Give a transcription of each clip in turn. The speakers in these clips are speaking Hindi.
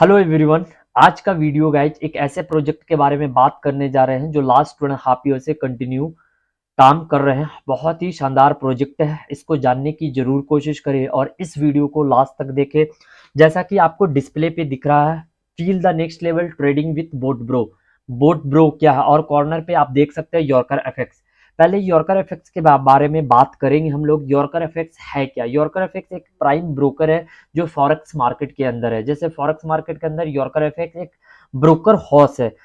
Hello everyone. आज का वीडियो गाइज एक ऐसे प्रोजेक्ट के बारे में बात करने जा रहे हैं जो लास्ट 2.5 ईयर से कंटिन्यू काम कर रहे हैं। बहुत ही शानदार प्रोजेक्ट है, इसको जानने की जरूर कोशिश करें और इस वीडियो को लास्ट तक देखें। जैसा कि आपको डिस्प्ले पे दिख रहा है, feel the next level trading with boat Bro. Bot bro क्या है और कॉर्नर पे आप देख सकते हैं यॉर्कर एफएक्स। पहले यॉर्कर एफएक्स के बारे में बात करेंगे हम लोग। यॉर्कर एफएक्स है क्या? यॉर्कर एफएक्स एक प्राइम ब्रोकर है जो फॉरेक्स मार्केट के अंदर है। जैसे फॉरेक्स मार्केट के अंदर यॉर्कर एफएक्स एक ब्रोकर हाउस है।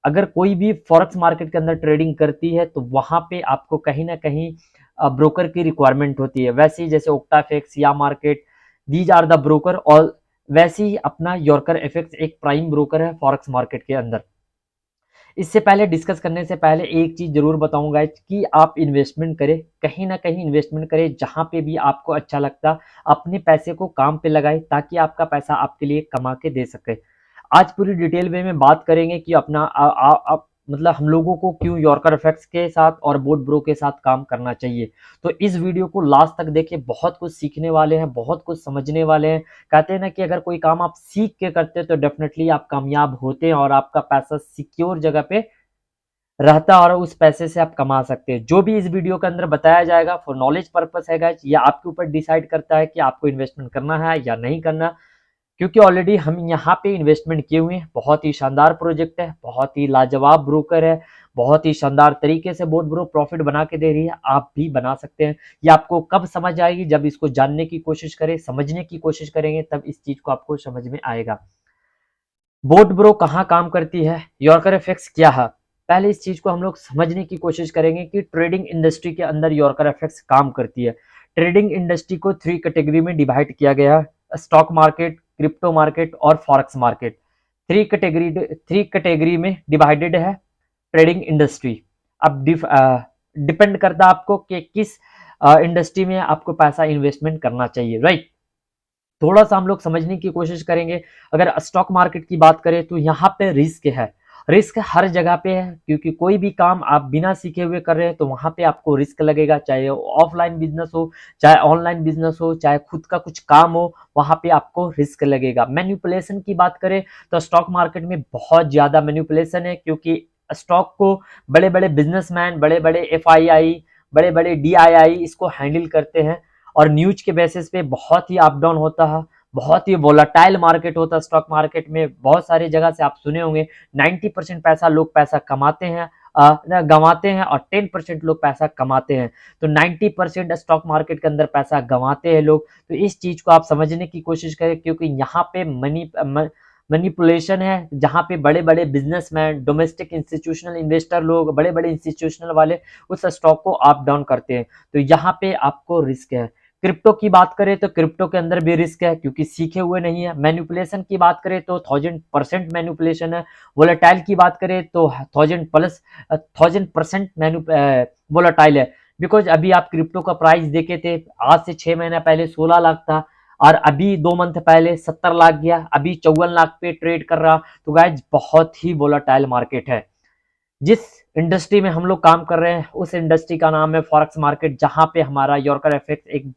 अगर कोई भी फॉरेक्स मार्केट के अंदर ट्रेडिंग करती है तो वहां पे आपको कहीं ना कहीं ब्रोकर की रिक्वायरमेंट होती है। वैसे ही जैसे ओक्टाफेक्स या market, these are the broker, और वैसे ही अपना यॉर्कर एफएक्स एक प्राइम ब्रोकर है फॉरेक्स मार्केट के अंदर। इससे पहले डिस्कस करने से पहले एक चीज जरूर बताऊंगा कि आप इन्वेस्टमेंट करें, कहीं ना कहीं इन्वेस्टमेंट करें जहां पे भी आपको अच्छा लगता, अपने पैसे को काम पे लगाए ताकि आपका पैसा आपके लिए कमा के दे सके। आज पूरी डिटेल में बात करेंगे कि अपना मतलब हम लोगों को क्यों यॉर्कर इफेक्ट्स के साथ और बोट ब्रो के साथ काम करना चाहिए। तो इस वीडियो को लास्ट तक देखिए, बहुत कुछ सीखने वाले हैं, बहुत कुछ समझने वाले हैं। कहते हैं ना कि अगर कोई काम आप सीख के करते हैं तो डेफिनेटली आप कामयाब होते हैं और आपका पैसा सिक्योर जगह पे रहता है और उस पैसे से आप कमा सकते हैं। जो भी इस वीडियो के अंदर बताया जाएगा फॉर नॉलेज पर्पस है गाइस, ये आपके ऊपर डिसाइड करता है कि आपको इन्वेस्टमेंट करना है या नहीं करना। क्योंकि ऑलरेडी हम यहाँ पे इन्वेस्टमेंट किए हुए हैं। बहुत ही शानदार प्रोजेक्ट है, बहुत ही लाजवाब ब्रोकर है, बहुत ही शानदार तरीके से बोट ब्रो प्रॉफिट बना के दे रही है। आप भी बना सकते हैं। ये आपको कब समझ आएगी? जब इसको जानने की कोशिश करें, समझने की कोशिश करेंगे, तब इस चीज को आपको समझ में आएगा। बोट ब्रो कहाँ काम करती है, यॉर्कर एफएक्स क्या है, पहले इस चीज को हम लोग समझने की कोशिश करेंगे कि ट्रेडिंग इंडस्ट्री के अंदर यॉर्कर एफएक्स काम करती है। ट्रेडिंग इंडस्ट्री को 3 कैटेगरी में डिवाइड किया गया है: स्टॉक मार्केट, क्रिप्टो मार्केट और फॉरेक्स मार्केट। 3 कैटेगरी में डिवाइडेड है ट्रेडिंग इंडस्ट्री। अब डिपेंड करता है आपको कि किस इंडस्ट्री में आपको पैसा इन्वेस्टमेंट करना चाहिए, राइट। थोड़ा सा हम लोग समझने की कोशिश करेंगे। अगर स्टॉक मार्केट की बात करें तो यहाँ पे रिस्क है। रिस्क हर जगह पे है, क्योंकि कोई भी काम आप बिना सीखे हुए कर रहे हैं तो वहां पे आपको रिस्क लगेगा। चाहे ऑफलाइन बिजनेस हो, चाहे ऑनलाइन बिजनेस हो, चाहे खुद का कुछ काम हो, वहां पे आपको रिस्क लगेगा। मैन्युपुलेशन की बात करें तो स्टॉक मार्केट में बहुत ज्यादा मैन्युपुलेशन है, क्योंकि स्टॉक को बड़े बड़े बिजनेसमैन, बड़े बड़े एफआईआई, बड़े बड़े डीआईआई इसको हैंडल करते हैं। और न्यूज के बेसिस पे बहुत ही अप डाउन होता है, बहुत ही वोलाटाइल मार्केट होता है। स्टॉक मार्केट में बहुत सारी जगह से आप सुने होंगे 90% पैसा लोग पैसा कमाते हैं, गंवाते हैं, और 10% लोग पैसा कमाते हैं। तो 90% स्टॉक मार्केट के अंदर पैसा गंवाते हैं लोग। तो इस चीज को आप समझने की कोशिश करें, क्योंकि यहाँ पे मैनिपुलेशन है, जहाँ पे बड़े बड़े बिजनेसमैन, डोमेस्टिक इंस्टीट्यूशनल इन्वेस्टर लोग, बड़े बड़े इंस्टीट्यूशनल वाले उस स्टॉक को अप डाउन करते हैं। तो यहाँ पे आपको रिस्क है। क्रिप्टो की बात करें तो क्रिप्टो के अंदर भी रिस्क है, क्योंकि सीखे हुए नहीं है। मैनिपुलेशन की बात करें तो 1000% मैनिपुलेशन है। वोलेटाइल की बात करें तो 1000% वोलेटाइल है। बिकॉज अभी आप क्रिप्टो का प्राइस देखे थे, आज से 6 महीना पहले 16 लाख था, और अभी 2 मंथ पहले 70 लाख गया, अभी 54 लाख पे ट्रेड कर रहा। तो गाइज बहुत ही वोलेटाइल मार्केट है। जिस इंडस्ट्री में हम लोग काम कर रहे हैं उस इंडस्ट्री का नाम है फॉरेक्स मार्केट, जहां पे हमारा यॉर्कर एफएक्स एक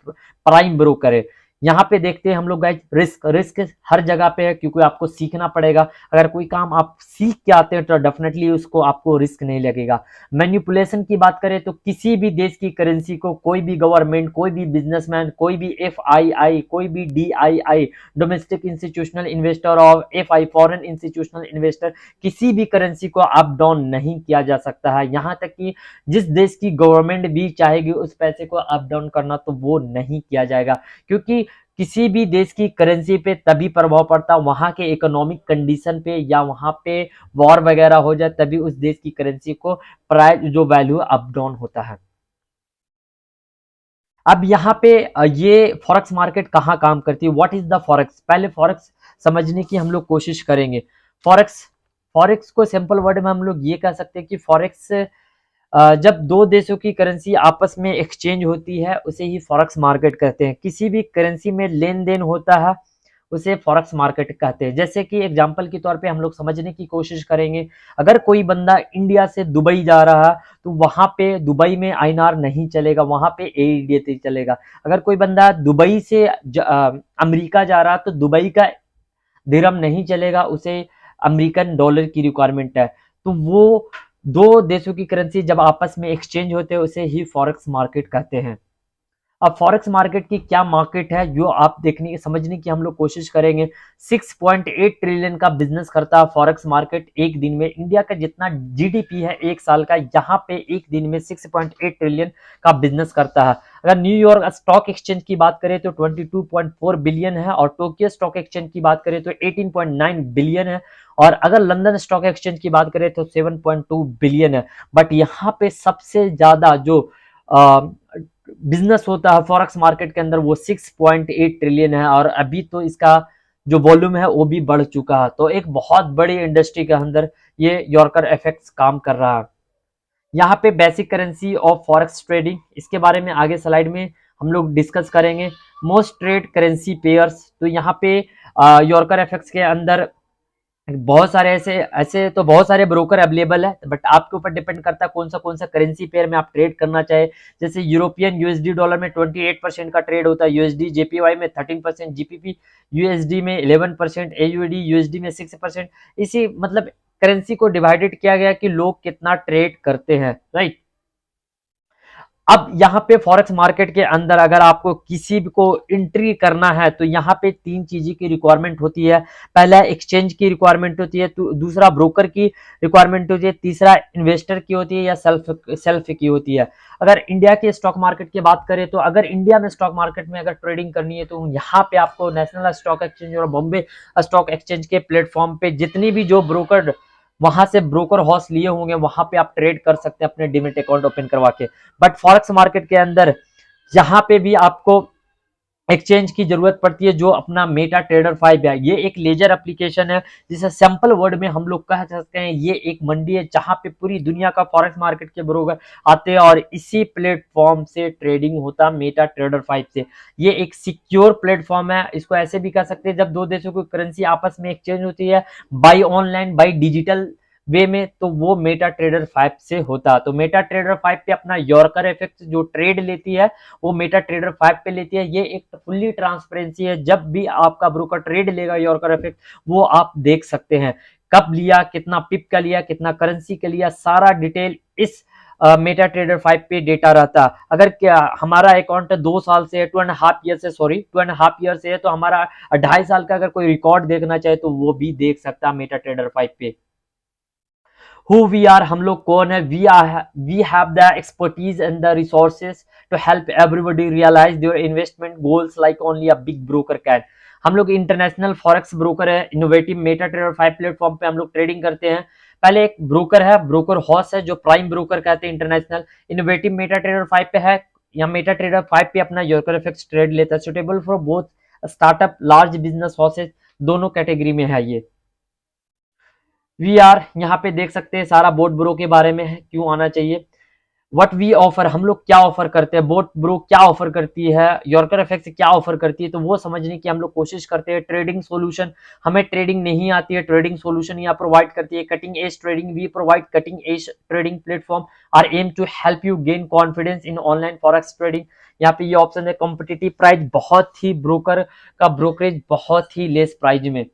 प्राइम ब्रोकर है। यहाँ पे देखते हैं हम लोग गाइस, रिस्क रिस्क हर जगह पे है, क्योंकि आपको सीखना पड़ेगा। अगर कोई काम आप सीख के आते हैं तो डेफिनेटली उसको आपको रिस्क नहीं लगेगा। मैन्युपुलेशन की बात करें तो किसी भी देश की करेंसी को कोई भी गवर्नमेंट, कोई भी बिजनेसमैन, कोई भी एफआईआई, कोई भी डीआईआई, डोमेस्टिक इंस्टीट्यूशनल इन्वेस्टर, और एफआई फॉरेन इंस्टीट्यूशनल इन्वेस्टर, किसी भी करेंसी को अप डाउन नहीं किया जा सकता है। यहाँ तक कि जिस देश की गवर्नमेंट भी चाहेगी उस पैसे को अप डाउन करना तो वो नहीं किया जाएगा, क्योंकि किसी भी देश की करेंसी पे तभी प्रभाव पड़ता वहां के इकोनॉमिक कंडीशन पे, या वहां पे वॉर वगैरह हो जाए तभी उस देश की करेंसी को प्राइस जो वैल्यू अप डाउन होता है। अब यहाँ पे ये फॉरेक्स मार्केट कहाँ काम करती है, व्हाट इज द फॉरेक्स। पहले फॉरेक्स समझने की हम लोग कोशिश करेंगे। फॉरेक्स फॉरेक्स को सिंपल वर्ड में हम लोग ये कह सकते हैं कि फॉरेक्स जब दो देशों की करेंसी आपस में एक्सचेंज होती है उसे ही फॉरेक्स मार्केट कहते हैं। किसी भी करेंसी में लेन देन होता है उसे फॉरेक्स मार्केट कहते हैं। जैसे कि एग्जांपल के तौर पे हम लोग समझने की कोशिश करेंगे। अगर कोई बंदा इंडिया से दुबई जा रहा है तो वहां पे दुबई में आईएनआर नहीं चलेगा, वहां पे एईडी चलेगा। अगर कोई बंदा दुबई से अमेरिका जा रहा है तो दुबई का दिरहम नहीं चलेगा, उसे अमेरिकन डॉलर की रिक्वायरमेंट है। तो वो दो देशों की करेंसी जब आपस में एक्सचेंज होते हैं उसे ही फॉरेक्स मार्केट कहते हैं। अब फॉरेक्स मार्केट की क्या मार्केट है जो आप देखने की समझने की हम लोग कोशिश करेंगे। 6.8 ट्रिलियन का बिजनेस करता है फॉरेक्स मार्केट एक दिन में। इंडिया का जितना जीडीपी है एक साल का, यहाँ पे एक दिन में 6.8 ट्रिलियन का बिजनेस करता है। अगर न्यूयॉर्क स्टॉक एक्सचेंज की बात करें तो 22.4 बिलियन है, और टोक्यो स्टॉक एक्सचेंज की बात करें तो 18.9 बिलियन है, और अगर लंदन स्टॉक एक्सचेंज की बात करें तो 7.2 बिलियन है। बट यहाँ पे सबसे ज्यादा जो बिजनेस होता है फॉरेक्स मार्केट के अंदर वो 6.8 ट्रिलियन है, और अभी तो इसका जो वॉल्यूम है वो भी बढ़ चुका है। तो एक बहुत बड़ी इंडस्ट्री के अंदर ये यॉर्कर एफएक्स काम कर रहा है। यहाँ पे basic currency of forex trading, इसके बारे में आगे स्लाइड में हम लोग डिस्कस करेंगे। मोस्ट ट्रेड करेंसी पेयर्स, तो यहाँ पे यॉर्कर एफएक्स के अंदर बहुत सारे ऐसे ऐसे तो बहुत सारे ब्रोकर अवेलेबल है, बट आपके ऊपर डिपेंड करता है कौन सा करेंसी पेयर में आप ट्रेड करना चाहे। जैसे यूरोपियन यूएसडी डॉलर में 28% का ट्रेड होता है, यूएसडी जेपीवाई में 13%, जीपीपी यूएसडी में 11%, एयूडी यूएसडी में 6%। इसी मतलब करेंसी को डिवाइडेड किया गया कि लोग कितना ट्रेड करते हैं, राइट। अब यहाँ पे फॉरेक्स मार्केट के अंदर अगर आपको किसी भी को एंट्री करना है तो यहाँ पे तीन चीजें की रिक्वायरमेंट होती है। पहला एक्सचेंज की रिक्वायरमेंट होती है, तो दूसरा ब्रोकर की रिक्वायरमेंट होती है, तीसरा इन्वेस्टर की होती है या सेल्फ की होती है। अगर इंडिया के स्टॉक मार्केट की बात करें तो अगर इंडिया में स्टॉक मार्केट में अगर ट्रेडिंग करनी है तो यहाँ पे आपको नेशनल स्टॉक एक्सचेंज और बॉम्बे स्टॉक एक्सचेंज के प्लेटफॉर्म पे जितनी भी जो ब्रोकर वहां से ब्रोकर हाउस लिए होंगे वहां पे आप ट्रेड कर सकते हैं अपने डिमेट अकाउंट ओपन करवा के। बट फॉरेक्स मार्केट के अंदर यहाँ पे भी आपको एक्सचेंज की जरूरत पड़ती है, जो अपना मेटा ट्रेडर 5 है। ये एक लेजर एप्लीकेशन है, जिसे सिंपल वर्ड में हम लोग कह सकते हैं ये एक मंडी है जहां पे पूरी दुनिया का फॉरेक्स मार्केट के ब्रोकर आते हैं और इसी प्लेटफॉर्म से ट्रेडिंग होता है मेटा ट्रेडर 5 से। ये एक सिक्योर प्लेटफॉर्म है, इसको ऐसे भी कह सकते हैं जब दो देशों की करेंसी आपस में एक्सचेंज होती है बाई ऑनलाइन बाई डिजिटल वे में, तो वो मेटा ट्रेडर 5 से होता। तो मेटा ट्रेडर 5 पे अपना यॉर्कर एफएक्स जो ट्रेड लेती है वो मेटा ट्रेडर 5 पे लेती है। ये एक फुल्ली ट्रांसपेरेंसी है, जब भी आपका ब्रोकर ट्रेड लेगा यॉर्कर एफएक्स वो आप देख सकते हैं कब लिया, कितना पिप का लिया, कितना करेंसी का लिया, सारा डिटेल इस मेटा ट्रेडर 5 पे डेटा रहता। अगर क्या हमारा अकाउंट 2 साल से 2.5 ईयर से 2.5 ईयर से है तो हमारा 2.5 साल का अगर कोई रिकॉर्ड देखना चाहे तो वो भी देख सकता है मेटा ट्रेडर 5 पे। हु वी आर, हम लोग कौन है। We have the expertise and the resources to help everybody realize their investment goals like only a big broker can. हम लोग इंटरनेशनल फॉरेक्स ब्रोकर है, इनोवेटिव मेटा ट्रेडर 5 प्लेटफॉर्म पे हम लोग ट्रेडिंग करते हैं। पहले एक ब्रोकर है, ब्रोकर हाउस है जो प्राइम ब्रोकर कहते हैं इंटरनेशनल। इनोवेटिव मेटा ट्रेडर 5 पे है, या मेटा ट्रेडर 5 पे अपना यॉर्कर एफएक्स ट्रेड लेता है। Suitable for both startup large business houses, दोनों कैटेगरी में है ये। वी आर, यहाँ पे देख सकते हैं सारा बोट ब्रो के बारे में है, क्यों आना चाहिए। व्हाट वी ऑफर, हम लोग क्या ऑफर करते हैं, बोट ब्रो क्या ऑफर करती है, यॉर्कर एफएक्स क्या ऑफर करती है, तो वो समझने की हम लोग कोशिश करते हैं। ट्रेडिंग सोल्यूशन, हमें ट्रेडिंग नहीं आती है, ट्रेडिंग सोल्यूशन यहाँ प्रोवाइड करती है। Cutting edge trading, we provide cutting edge trading platform are aim to help you gain confidence in online forex trading. यहाँ पे ये ऑप्शन है कॉम्पिटिटिव प्राइस, बहुत ही ब्रोकर का ब्रोकरेज बहुत ही लेस प्राइस में।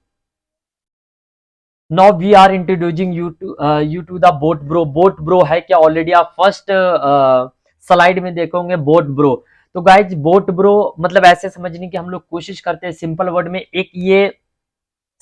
Now we are introducing you to the Bot Bro. Bot Bro है क्या, ऑलरेडी आप फर्स्ट स्लाइड में देखोगे बोट ब्रो। तो गाइज बोट ब्रो मतलब ऐसे समझने की हम लोग कोशिश करते हैं सिंपल वर्ड में, एक ये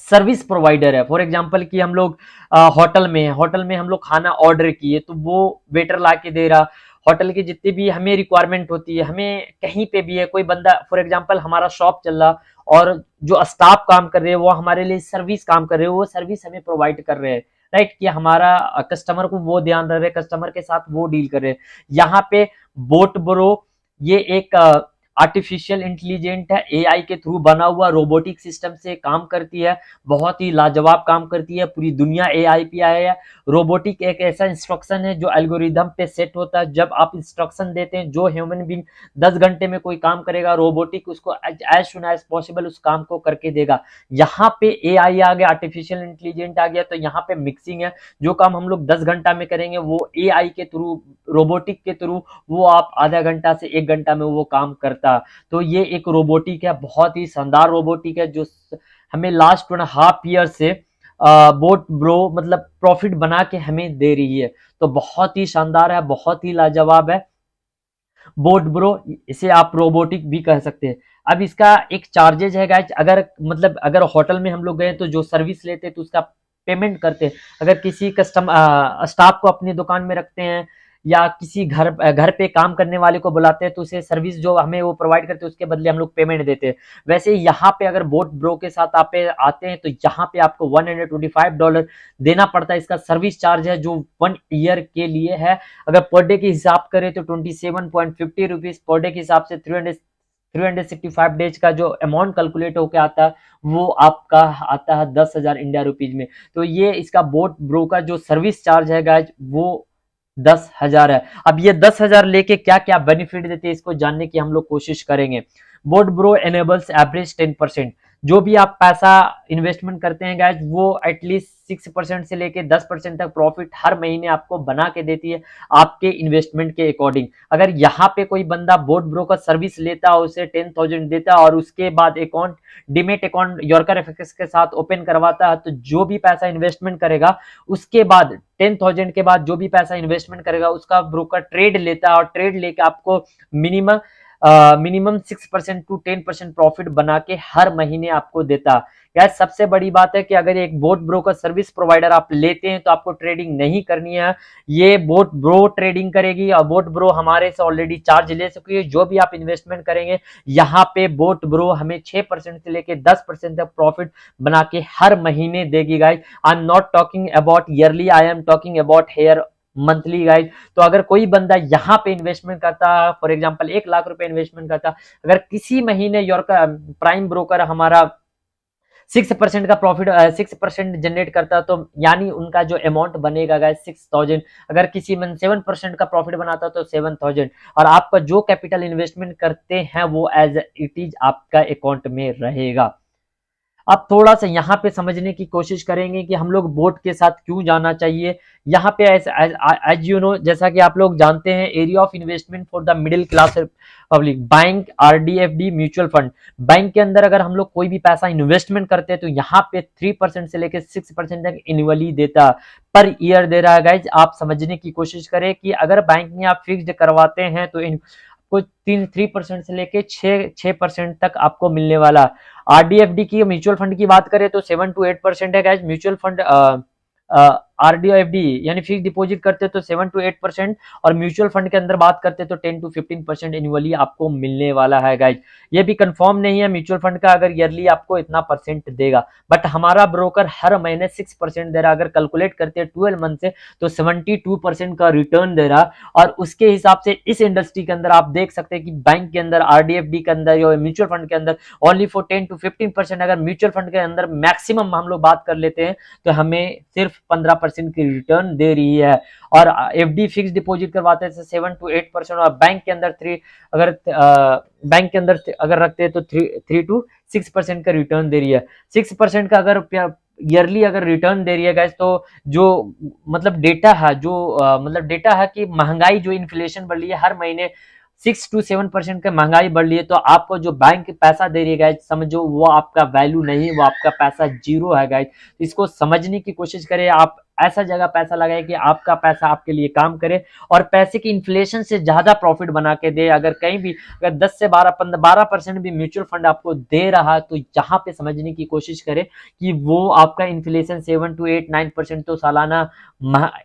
सर्विस प्रोवाइडर है। फॉर एग्जांपल कि हम लोग होटल में हम लोग खाना ऑर्डर किए तो वो वेटर ला के दे रहा। होटल की जितनी भी हमें रिक्वायरमेंट होती है, हमें कहीं पे भी है कोई बंदा, फॉर एग्जांपल हमारा शॉप चल रहा और जो स्टाफ काम कर रहे हैं वो हमारे लिए सर्विस काम कर रहे हैं, वो सर्विस हमें प्रोवाइड कर रहे हैं, राइट, कि हमारा कस्टमर को वो ध्यान रख रहे हैं, कस्टमर के साथ वो डील कर रहे हैं। यहाँ पे बोट ब्रो ये एक आर्टिफिशियल इंटेलिजेंट है, एआई के थ्रू बना हुआ रोबोटिक सिस्टम से काम करती है, बहुत ही लाजवाब काम करती है। पूरी दुनिया एआई पे आई है। रोबोटिक एक ऐसा इंस्ट्रक्शन है जो एल्गोरिदम पे सेट होता है। जब आप इंस्ट्रक्शन देते हैं, जो ह्यूमन बीइंग 10 घंटे में कोई काम करेगा, रोबोटिक उसको एज सुन एज पॉसिबल उस काम को करके देगा। यहाँ पे एआई आ गया, आर्टिफिशियल इंटेलिजेंट आ गया, तो यहाँ पे मिक्सिंग है। जो काम हम लोग 10 घंटा में करेंगे वो एआई के थ्रू, रोबोटिक के थ्रू वो आप आधा घंटा से 1 घंटा में वो काम करता। तो ये एक रोबोटिक है, बहुत ही शानदार रोबोटिक है जो हमें लास्ट 2.5 ईयर से बोट ब्रो मतलब प्रॉफिट बना के हमें दे रही है। तो बहुत ही शानदार है, बहुत ही लाजवाब है बोट ब्रो। इसे आप रोबोटिक भी कह सकते हैं। अब इसका एक चार्जेज है गाइज, अगर मतलब अगर होटल में हम लोग गए तो जो सर्विस लेते हैं तो उसका पेमेंट करते हैं। अगर किसी स्टाफ को अपनी दुकान में रखते हैं या किसी घर पे काम करने वाले को बुलाते हैं तो उसे सर्विस जो हमें वो प्रोवाइड करते हैं उसके बदले हम लोग पेमेंट देते हैं। वैसे यहाँ पे अगर बोट ब्रो के साथ आप आते हैं तो यहाँ पे आपको $125 देना पड़ता है। इसका सर्विस चार्ज है जो 1 ईयर के लिए है। अगर पर डे की हिसाब करें तो 27.50 रुपीज पर डे के हिसाब से 365 डेज का जो अमाउंट कैलकुलेट होकर आता है वो आपका आता है 10,000 इंडिया रुपीज में। तो ये इसका बोट ब्रो का जो सर्विस चार्ज है गाइज वो 10,000 है। अब ये 10,000 लेके क्या क्या बेनिफिट देते हैं इसको जानने की हम लोग कोशिश करेंगे। Boat bro enables average 10%। जो भी आप पैसा इन्वेस्टमेंट करते हैं गाइज वो एटलीस्ट 6% से लेके 10% तक प्रॉफिट हर महीने आपको बना के देती है आपके इन्वेस्टमेंट के अकॉर्डिंग। अगर यहाँ पे कोई बंदा बोट ब्रो का सर्विस लेता है उसे 10,000 देता है और उसके बाद अकाउंट डिमेट अकाउंट योरकर एफएक्स के साथ ओपन करवाता है तो जो भी पैसा इन्वेस्टमेंट करेगा उसके बाद 10,000 के बाद जो भी पैसा इन्वेस्टमेंट करेगा उसका ब्रोकर ट्रेड लेता है और ट्रेड लेके आपको मिनिमम 6% टू 10% प्रॉफिट बना के हर महीने आपको देता। यार सबसे बड़ी बात है कि अगर एक बोट ब्रो का सर्विस प्रोवाइडर आप लेते हैं तो आपको ट्रेडिंग नहीं करनी है, ये बोट ब्रो ट्रेडिंग करेगी और बोट ब्रो हमारे से ऑलरेडी चार्ज ले चुकी है। जो भी आप इन्वेस्टमेंट करेंगे यहाँ पे बोट ब्रो हमें 6% से लेके 10% तक प्रॉफिट बना के हर महीने देगी guys. I am not talking about yearly, I am talking about here monthly guys. तो अगर कोई बंदा यहाँ पे इन्वेस्टमेंट करता है फॉर एग्जांपल 1 लाख रुपए इन्वेस्टमेंट करता, अगर किसी महीने योर प्राइम ब्रोकर हमारा 6% का प्रॉफिट 6% जनरेट करता तो यानी उनका जो अमाउंट बनेगा गाइस 6,000। अगर किसी में 7% का प्रॉफिट बनाता तो 7,000 और आपका जो कैपिटल इन्वेस्टमेंट करते हैं वो एज इट इज आपका अकाउंट में रहेगा। अब थोड़ा सा यहाँ पे समझने की कोशिश करेंगे कि हम लोग बोट के साथ क्यों जाना चाहिए। यहाँ पे एज यू नो जैसा कि आप लोग जानते हैं area of investment for the middle class public, bank, RD, FD, mutual fund. Bank के अंदर अगर हम लोग कोई भी पैसा इन्वेस्टमेंट करते हैं तो यहाँ पे 3% से लेकर 6% तक एनुअली देता पर ईयर दे रहा है गाइज। आप समझने की कोशिश करें कि अगर बैंक में आप फिक्स्ड करवाते हैं तो आपको 3% से लेके 6% तक आपको मिलने वाला। आरडीएफडी की म्यूचुअल फंड की बात करें तो 7 to 8% है गाइस। म्यूचुअल फंड आरडीएफडी यानी फिक्स डिपॉजिट करते तो 7 to 8% और म्यूचुअल फंड के अंदर बात करते तो 10 to 15% एनुअली आपको मिलने वाला है गाइज। ये भी कंफर्म नहीं है म्यूचुअल फंड का अगर ईयरली आपको इतना परसेंट देगा, बट हमारा ब्रोकर हर महीने 6% दे रहा। अगर कैलकुलेट करते हैं 12 मंथ से तो 72% का रिटर्न दे रहा। और उसके हिसाब से इस इंडस्ट्री के अंदर आप देख सकते हैं कि बैंक के अंदर, आरडीएफडी के अंदर या म्यूचुअल फंड के अंदर ओनली फॉर 10 to 15%। अगर म्यूचुअल फंड के अंदर मैक्सिमम हम लोग बात कर लेते हैं तो हमें सिर्फ 15% की रिटर्न दे रही है। और एफडी फिक्स डिपॉजिट करवाते हैं 7 to 8% और बैंक के अंदर बैंक के अंदर अगर रखते हैं तो 3 to 6% का रिटर्न दे रही है। 6% का अगर ईयरली अगर रिटर्न दे रही है गाइस तो जो मतलब डेटा है मतलब डेटा है कि महंगाई जो इन्फ्लेशन बढ़ रही है हर महीने 6 to 7% का महंगाई बढ़ रही है। तो आपको जो बैंक पैसा दे रही है गाइस समझो वो आपका वैल्यू नहीं, वो आपका पैसा जीरो है गाइस। इसको समझने की कोशिश करें, आप ऐसा जगह पैसा लगाए कि आपका पैसा आपके लिए काम करे और पैसे की इन्फ्लेशन से ज्यादा प्रॉफिट बना के दे। अगर कहीं भी अगर 10 से 12% भी म्यूचुअल फंड आपको दे रहा है तो यहाँ पे समझने की कोशिश करें कि वो आपका इन्फ्लेशन 7 to 8-9% तो सालाना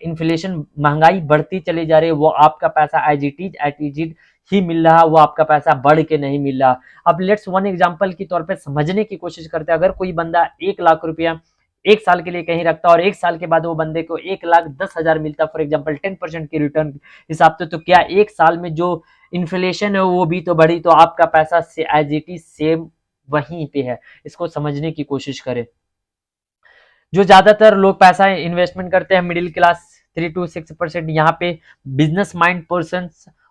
इन्फ्लेशन महंगाई बढ़ती चली जा रही है, वो आपका पैसा एज इट इज ही मिल रहा, वो आपका पैसा बढ़ के नहीं मिल रहा। अब लेट्स वन एग्जांपल के तौर पे समझने की कोशिश करते हैं। अगर कोई बंदा 1 लाख रुपया 1 साल के लिए कहीं रखता और 1 साल के बाद वो बंदे को 1,10,000 मिलता फॉर एग्जांपल 10% की रिटर्न हिसाब से, तो क्या 1 साल में जो इन्फ्लेशन है वो भी तो बढ़ी, तो आपका पैसा एज इट इज सेम वहीं पे है। इसको समझने की कोशिश करें। जो ज्यादातर लोग पैसा इन्वेस्टमेंट करते हैं मिडिल क्लास 3 to 6%, यहाँ पे बिजनेस माइंड पर्सन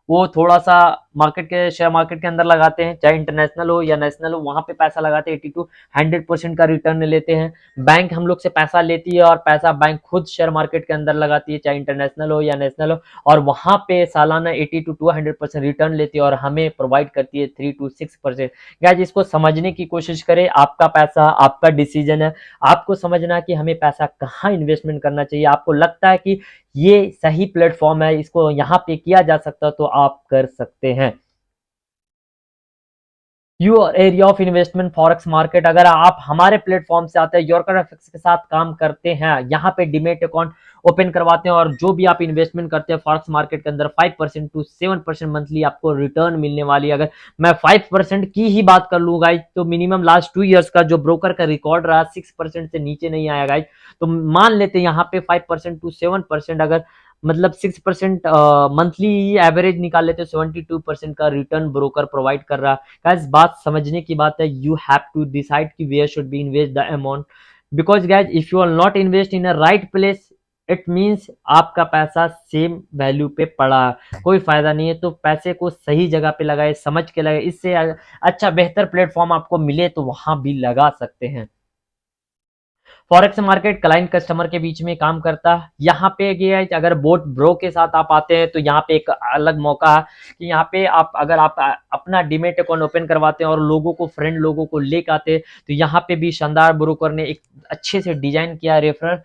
वो थोड़ा सा मार्केट के शेयर मार्केट के अंदर लगाते हैं, चाहे इंटरनेशनल हो या नेशनल हो, वहां पे पैसा लगाते हैं 80 to 100% का रिटर्न लेते हैं। बैंक हम लोग से पैसा लेती है और पैसा बैंक खुद शेयर मार्केट के अंदर लगाती है, चाहे इंटरनेशनल हो या नेशनल हो, और वहां पे सालाना 80 to 200% रिटर्न लेती है और हमें प्रोवाइड करती है 3 to 6%। गाइस इसको समझने की कोशिश करें, आपका पैसा आपका डिसीजन है, आपको समझना कि हमें पैसा कहाँ इन्वेस्टमेंट करना चाहिए। आपको लगता है कि ये सही प्लेटफॉर्म है, इसको यहाँ पे किया जा सकता है, तो आप कर सकते हैं। Your area of investment forex market, अगर आप हमारे प्लेटफॉर्म से आते हैं, योरकर एफएक्स के साथ काम करते हैं, यहाँ पे डीमेट अकाउंट ओपन करवाते हैं और जो भी आप इन्वेस्टमेंट करते हैं फॉरेक्स मार्केट के अंदर 5% to 7% मंथली आपको रिटर्न मिलने वाली है। अगर मैं 5% की ही बात कर लूँ गाइज, तो मिनिमम लास्ट 2 इयर्स का जो ब्रोकर का रिकॉर्ड रहा 6% से नीचे नहीं आया गाइज। तो मान लेते हैं यहाँ पे 5% to 7%, अगर मतलब 6% मंथली एवरेज निकाल लेते, 72% का रिटर्न ब्रोकर प्रोवाइड कर रहा है। गाइस बात समझने की बात है, यू हैव टू डिसाइड कि where should be invest the amount, because guys if you are not invest in a right place, it means आपका पैसा सेम वैल्यू पे पड़ा, कोई फायदा नहीं है। तो पैसे को सही जगह पे लगाए, समझ के लगाए, इससे अच्छा बेहतर प्लेटफॉर्म आपको मिले तो वहां भी लगा सकते हैं। फॉरेक्स मार्केट क्लाइंट कस्टमर के बीच में काम करता है। यहाँ पे ये अगर बोट ब्रो के साथ आप आते हैं तो यहाँ पे एक अलग मौका है कि यहाँ पे आप अगर आप अपना डीमेट अकाउंट ओपन करवाते हैं और लोगों को फ्रेंड लोगों को लेकर आते हैं, तो यहाँ पे भी शानदार ब्रोकर ने एक अच्छे से डिजाइन किया रेफरल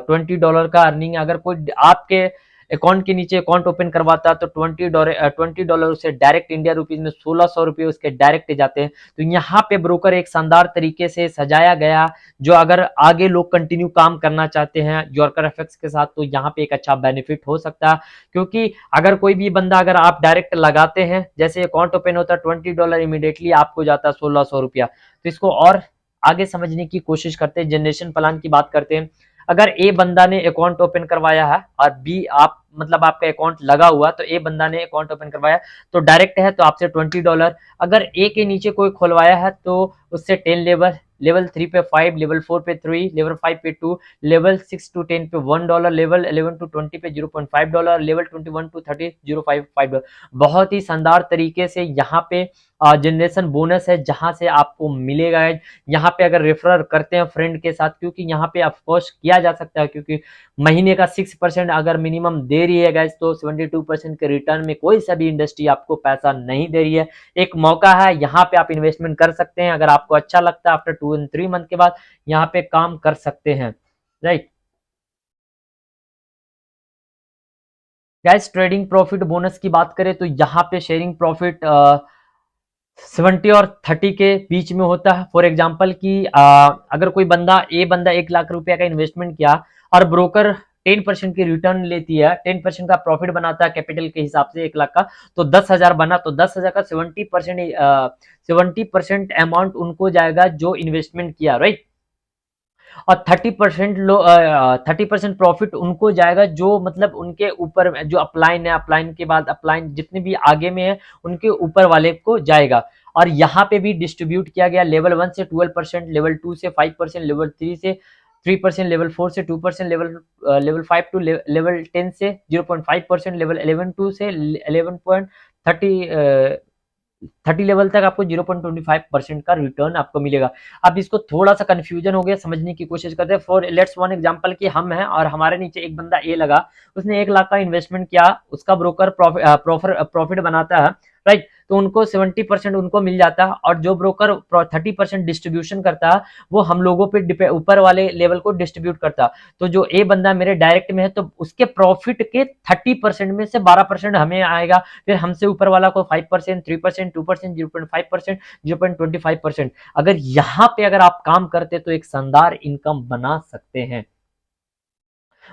$20 का अर्निंग। अगर कोई आपके अकाउंट के नीचे अकाउंट ओपन करवाता है तो $20 से डायरेक्ट इंडिया रुपीज में 1600 रुपये उसके डायरेक्ट जाते हैं। तो यहाँ पे ब्रोकर एक शानदार तरीके से सजाया गया, जो अगर आगे लोग कंटिन्यू काम करना चाहते हैं योरकर एफएक्स के साथ, तो यहाँ पे एक अच्छा बेनिफिट हो सकता है। क्योंकि अगर कोई भी बंदा अगर आप डायरेक्ट लगाते हैं, जैसे अकाउंट ओपन होता है $20 इमीडिएटली आपको जाता है 1600 रुपया। तो इसको और आगे समझने की कोशिश करते हैं, जनरेशन प्लान की बात करते हैं। अगर ए बंदा ने अकाउंट ओपन करवाया है और बी आप मतलब आपका अकाउंट लगा हुआ, तो ए बंदा ने अकाउंट ओपन करवाया तो डायरेक्ट है तो आपसे $20। अगर ए के नीचे कोई खुलवाया है तो उससे 10 लेवल 3 पे 5, लेवल 4 पे 3, लेवल 5 पे 2, लेवल 6 to 10 पे $1, लेवल 11 to 20 पे $0.5, लेवल 21 to 30 $0.5। बहुत ही शानदार तरीके से यहाँ पे जनरेशन बोनस है जहां से आपको मिलेगा। यहाँ पे अगर रेफर करते हैं फ्रेंड के साथ, क्योंकि यहाँ पे ऑफकोर्स किया जा सकता है, क्योंकि महीने का 6% अगर मिनिमम दे रही है गाइस, तो 72% के रिटर्न में कोई सा भी इंडस्ट्री आपको पैसा नहीं दे रही है। एक मौका है, यहाँ पे आप इन्वेस्टमेंट कर सकते हैं। अगर आपको अच्छा लगता है आफ्टर 2 and 3 मंथ के बाद यहाँ पे काम कर सकते हैं, right guys. Trading profit bonus की बात करें तो यहाँ पे शेयरिंग प्रॉफिट 70 और 30 के बीच में होता है। फॉर एग्जांपल कि अगर कोई बंदा 1 लाख रुपया का इन्वेस्टमेंट किया और ब्रोकर 10% की रिटर्न लेती है, 10% का प्रॉफिट बनाता है कैपिटल के हिसाब से 1 लाख का, तो 10,000 बना, तो 10,000 का 70% अमाउंट उनको जाएगा जो इन्वेस्टमेंट किया, राइट। और 30% प्रॉफिट उनको जाएगा जो मतलब उनके ऊपर जो अपलाइन है, अपलाइन के बाद अपलाइन जितने भी आगे में है उनके ऊपर वाले को जाएगा। और यहाँ पे भी डिस्ट्रीब्यूट किया गया, लेवल 1 से 12%, लेवल 2 से 5%, लेवल 3 से 3%, लेवल 4 से 2%, लेवल 5 टू लेवल 10 से 0.5%, लेवल 11 टू से 11.30 लेवल तक आपको 0.25% का रिटर्न आपको मिलेगा। अब इसको थोड़ा सा कंफ्यूजन हो गया, समझने की कोशिश करते हैं। फॉर लेट्स वन एग्जांपल कि हम हैं और हमारे नीचे एक बंदा ए लगा, उसने 1 लाख का इन्वेस्टमेंट किया, उसका ब्रोकर प्रॉफिट बनाता है, राइट। तो उनको 70% उनको मिल जाता है और जो ब्रोकर 30% डिस्ट्रीब्यूशन करता है वो हम लोगों पे ऊपर वाले लेवल को डिस्ट्रीब्यूट करता है। तो जो ए बंदा मेरे डायरेक्ट में है तो उसके प्रॉफिट के 30% में से 12% हमें आएगा, फिर हमसे ऊपर वाला को 5%, 3%, 2%, 0.5%, 0.25%। अगर यहाँ पे अगर आप काम करते तो एक शानदार इनकम बना सकते हैं।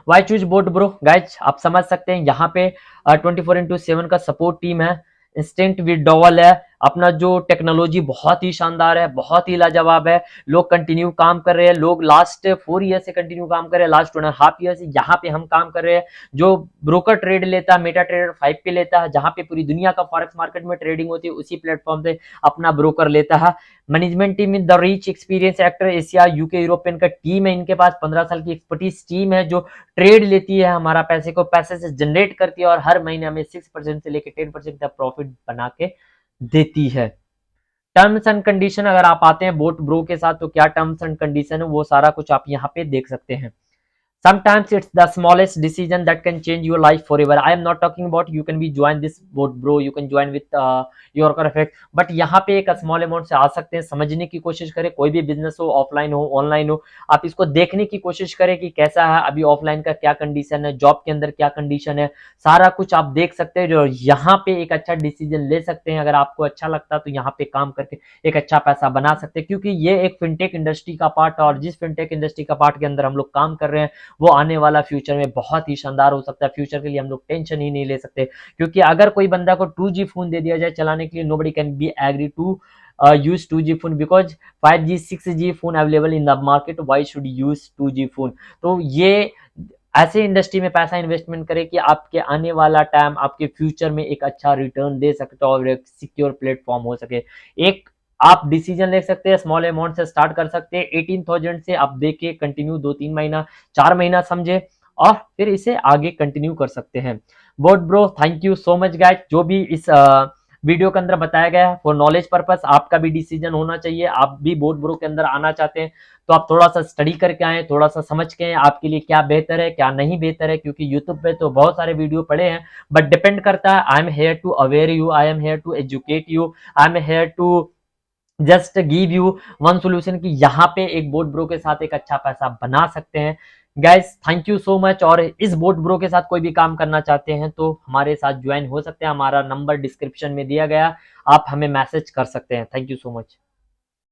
Why choose Bot Bro guys, आप समझ सकते हैं यहाँ पे 24/7 का सपोर्ट टीम है, इंस्टेंट विड्रॉवल है, अपना जो टेक्नोलॉजी बहुत ही शानदार है, बहुत ही लाजवाब है। लोग कंटिन्यू काम कर रहे हैं, लोग लास्ट 4 ईयर से कंटिन्यू काम कर रहे हैं, लास्ट 2.5 ईयर से यहाँ पे हम काम कर रहे हैं। जो ब्रोकर ट्रेड लेता है, मेटा ट्रेडर 5 पे लेता है, जहां पे पूरी दुनिया का फॉरेक्स मार्केट में ट्रेडिंग होती है, उसी प्लेटफॉर्म से अपना ब्रोकर लेता है। Management team in the rich experience actor Asia UK European का टीम है, इनके पास 15 साल की एक्सपर्टीज टीम है जो ट्रेड लेती है, हमारा पैसे को पैसे से जनरेट करती है और हर महीने हमें 6% से लेकर 10% तक प्रॉफिट बना के देती है। टर्म्स एंड कंडीशन, अगर आप आते हैं बोट ब्रो के साथ तो क्या टर्म्स एंड कंडीशन है वो सारा कुछ आप यहाँ पे देख सकते हैं। Sometimes it's the smallest decision that can change your life forever. I am not talking about you can be join this boat bro, you can join with your effect, but यहाँ पे एक स्मॉल अमाउंट से आ सकते हैं। समझने की कोशिश करें, कोई भी बिजनेस हो, ऑफलाइन हो ऑनलाइन हो, आप इसको देखने की कोशिश करें कि कैसा है अभी ऑफलाइन का क्या कंडीशन है, जॉब के अंदर क्या कंडीशन है, सारा कुछ आप देख सकते हैं। जो यहाँ पे एक अच्छा डिसीजन ले सकते हैं। अगर आपको अच्छा लगता है तो यहाँ पे काम करके एक अच्छा पैसा बना सकते हैं, क्योंकि ये एक फिनटेक इंडस्ट्री का पार्ट है और जिस फिनटेक इंडस्ट्री का पार्ट के अंदर हम लोग काम कर रहे हैं वो आने वाला फ्यूचर में बहुत ही शानदार हो सकता है। फ्यूचर के लिए हम लोग टेंशन ही नहीं ले सकते, क्योंकि अगर कोई बंदा को 2G फोन दे दिया जाए चलाने के लिए, nobody can be agree to use 2G phone because 5G 6G phone available in the market, why should use 2G phone. तो ये ऐसे इंडस्ट्री में पैसा इन्वेस्टमेंट करें कि आपके आने वाला टाइम आपके फ्यूचर में एक अच्छा रिटर्न दे सकता है और एक सिक्योर प्लेटफॉर्म हो सके। एक आप डिसीजन ले सकते हैं, स्मॉल अमाउंट से स्टार्ट कर सकते हैं, 18,000 से आप देके कंटिन्यू 2-3 महीना 4 महीना समझे और फिर इसे आगे कंटिन्यू कर सकते हैं। Boat bro thank you so much guys, जो भी इस वीडियो के अंदर बताया गया है फॉर नॉलेज पर्पस। आपका भी डिसीजन होना चाहिए, आप भी बोट ब्रो के अंदर आना चाहते हैं तो आप थोड़ा सा स्टडी करके आए, थोड़ा सा समझ के आए आपके लिए क्या बेहतर है क्या नहीं बेहतर है, क्योंकि यूट्यूब पे तो बहुत सारे वीडियो पड़े हैं बट डिपेंड करता है। I am here to aware you, I am here to educate you, I am here to just give you one solution कि यहाँ पे एक बोट ब्रो के साथ एक अच्छा पैसा बना सकते हैं। Guys thank you so much, और इस बोट ब्रो के साथ कोई भी काम करना चाहते हैं तो हमारे साथ ज्वाइन हो सकते हैं। हमारा नंबर डिस्क्रिप्शन में दिया गया, आप हमें मैसेज कर सकते हैं। Thank you so much.